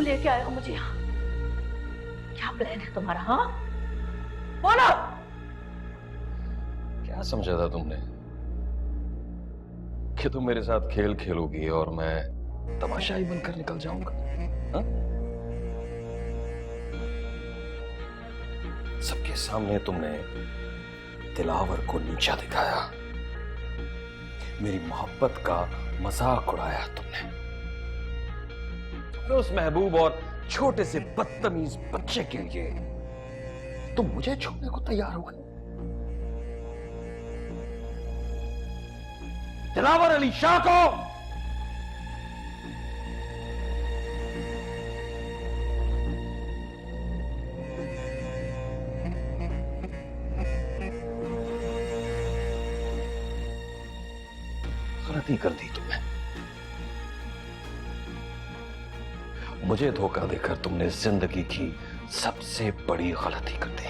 लेके आए हो मुझे यहाँ? क्या प्लान है तुम्हारा? हाँ बोलो। क्या समझा था तुमने कि तुम मेरे साथ खेल खेलोगी और मैं तमाशाई बनकर निकल जाऊंगा? हाँ? सबके सामने तुमने दिलावर को नीचा दिखाया, मेरी मोहब्बत का मजाक उड़ाया तुमने। उस महबूब और छोटे से बदतमीज बच्चे के लिए तुम मुझे छोड़ने को तैयार हो गए। दिलावर अली शाह को गलती कर दी तुमने। मुझे धोखा देकर तुमने जिंदगी की सबसे बड़ी गलती कर दी।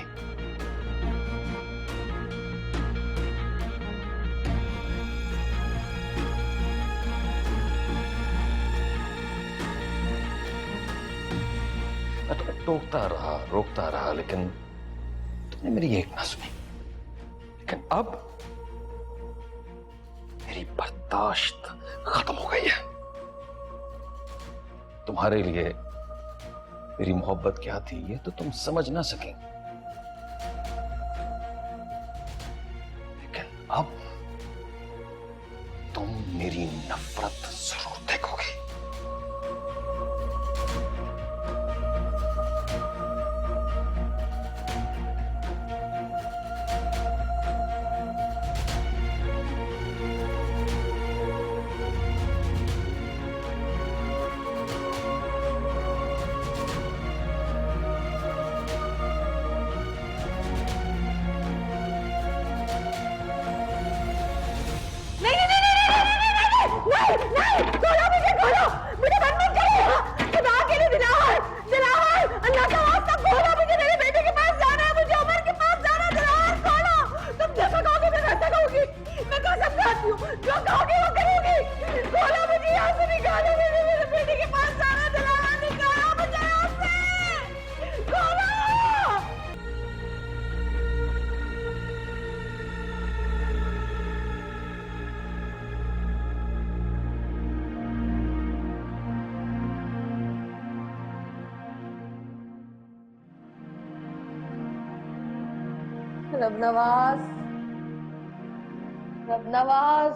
मैं तो रोकता रहा लेकिन तुमने मेरी एक ना सुनी। लेकिन अब मेरी बर्दाश्त खत्म हो गई है। तुम्हारे लिए मेरी मोहब्बत क्या थी ये तो तुम समझ ना सके, लेकिन अब तुम मेरी नफरत जरूर देखोगे। रबनवाज, रबनवाज,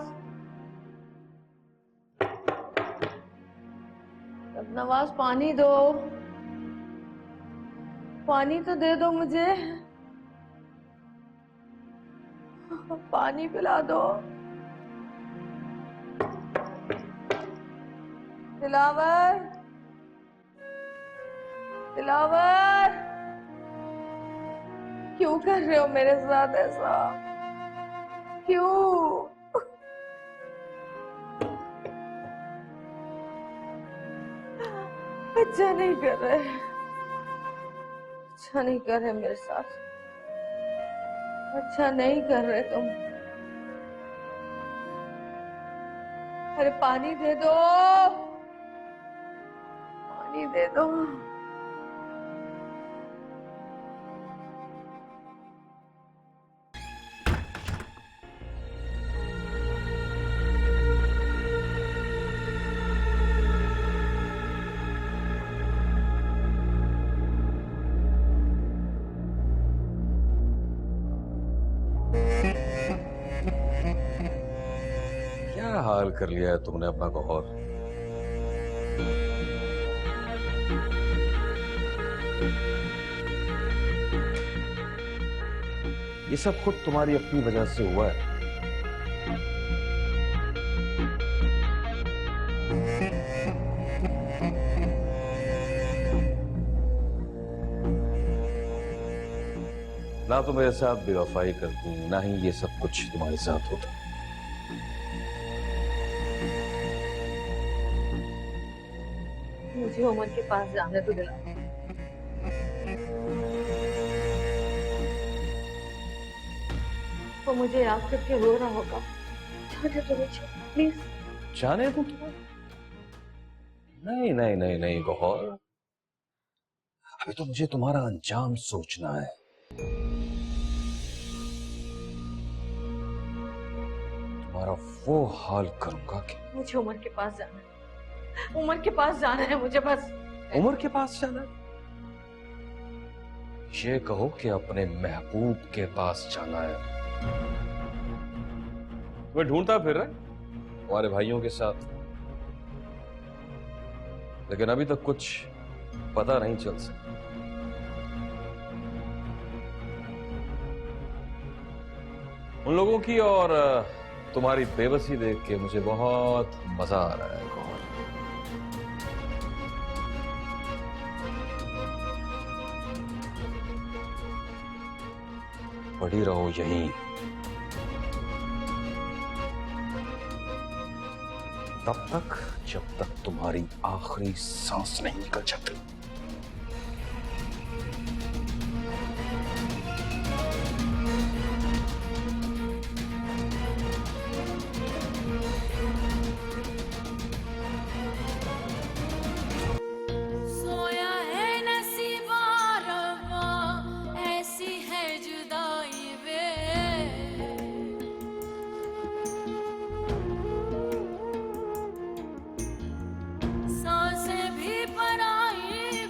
रबनवाज, पानी दो, पानी तो दे दो मुझे, पानी पिला दो। दिलावर, दिलावर, क्यों कर रहे हो मेरे साथ ऐसा? क्यों? अच्छा नहीं कर रहे, अच्छा नहीं कर रहे मेरे साथ, अच्छा नहीं कर रहे तुम। अरे पानी दे दो, पानी दे दो। क्या हाल कर लिया है तुमने अपना गौहर? ये सब खुद तुम्हारी अपनी वजह से हुआ है। ना तो मेरे साथ बेवफाई करती, ना ही ये सब कुछ तुम्हारे साथ होता। मुझे उमर के पास जाने तो दिला। वो मुझे याद करके रो रहा होगा। जाने दो मुझे प्लीज। जाने दो तुम्हें? नहीं नहीं नहीं नहीं गौहर, अभी तो मुझे तुम्हारा अंजाम सोचना है। तुम्हारा वो हाल करूंगा कि मुझे उमर के पास जाना है, उमर के पास जाना है मुझे बस। उमर के पास जाना है? ये कहो कि अपने महबूब के पास जाना है। मैं ढूंढता फिर रहा हमारे भाइयों के साथ, लेकिन अभी तक कुछ पता नहीं चल सका। उन लोगों की और तुम्हारी बेबसी देख के मुझे बहुत मजा आ रहा है गौर। पड़ी रहो यहीं तब तक जब तक तुम्हारी आखिरी सांस नहीं निकल जाती। सोया है नसीबा रवा, ऐसी है जुदाई वे। सांसें भी पराई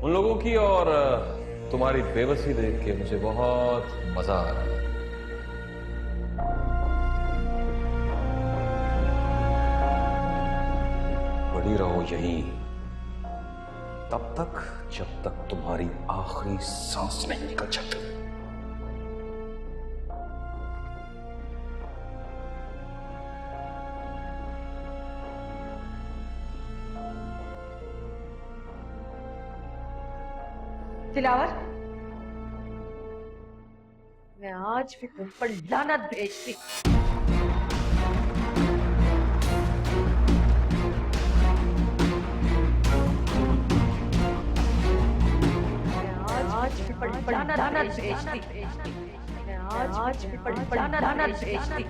उन लोगों की और तुम्हारी बेबसी देख के मुझे बहुत मजा आ रहा है। पड़ी रहो यहीं तब तक जब तक तुम्हारी आखिरी सांस नहीं निकल जाती। दिलावर, मैं आज भी तुम पर लानत भेजती। आज भी पर लानत भेजती। आज भी पर लानत भेजती।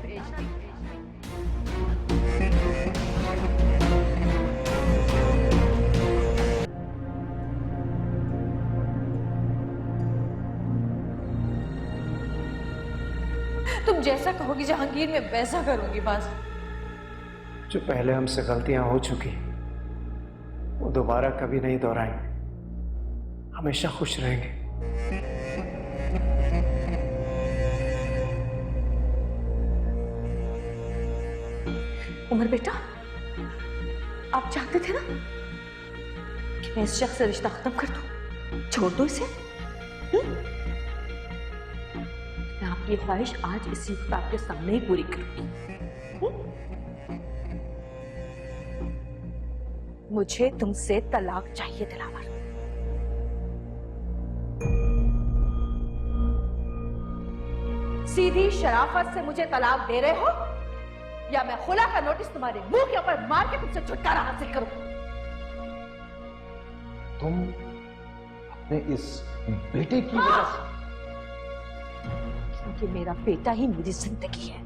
तुम जैसा कहोगी जहांगीर, मैं वैसा करूंगी। बस जो पहले हमसे गलतियां हो चुकी वो दोबारा कभी नहीं दोहराएंगे। हमेशा खुश रहेंगे। उमर बेटा, आप चाहते थे ना कि मैं इस शख्स से रिश्ता खत्म कर दूं? छोड़ दो इसे। मैं आपकी ख्वाहिश आज इसी वक्त आपके सामने ही पूरी करूंगी। मुझे तुमसे तलाक चाहिए दिलावर। सीधी शराफत से मुझे तलाक दे रहे हो या मैं खुला का नोटिस तुम्हारे मुंह के ऊपर मार के तुमसे छुटकारा हासिल करूं? तुम अपने इस बेटे की वजह से, क्योंकि मेरा बेटा ही मेरी जिंदगी है।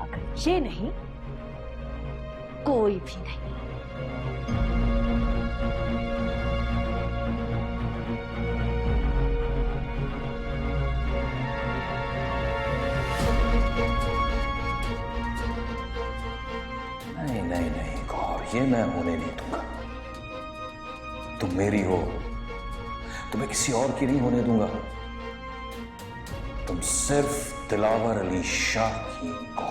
अगर ये नहीं, कोई भी नहीं। नहीं नहीं नहीं गौर, ये मैं होने नहीं दूंगा। तुम मेरी हो, तुम्हें किसी और की नहीं होने दूंगा। तुम सिर्फ दिलावर अली शाह की हो।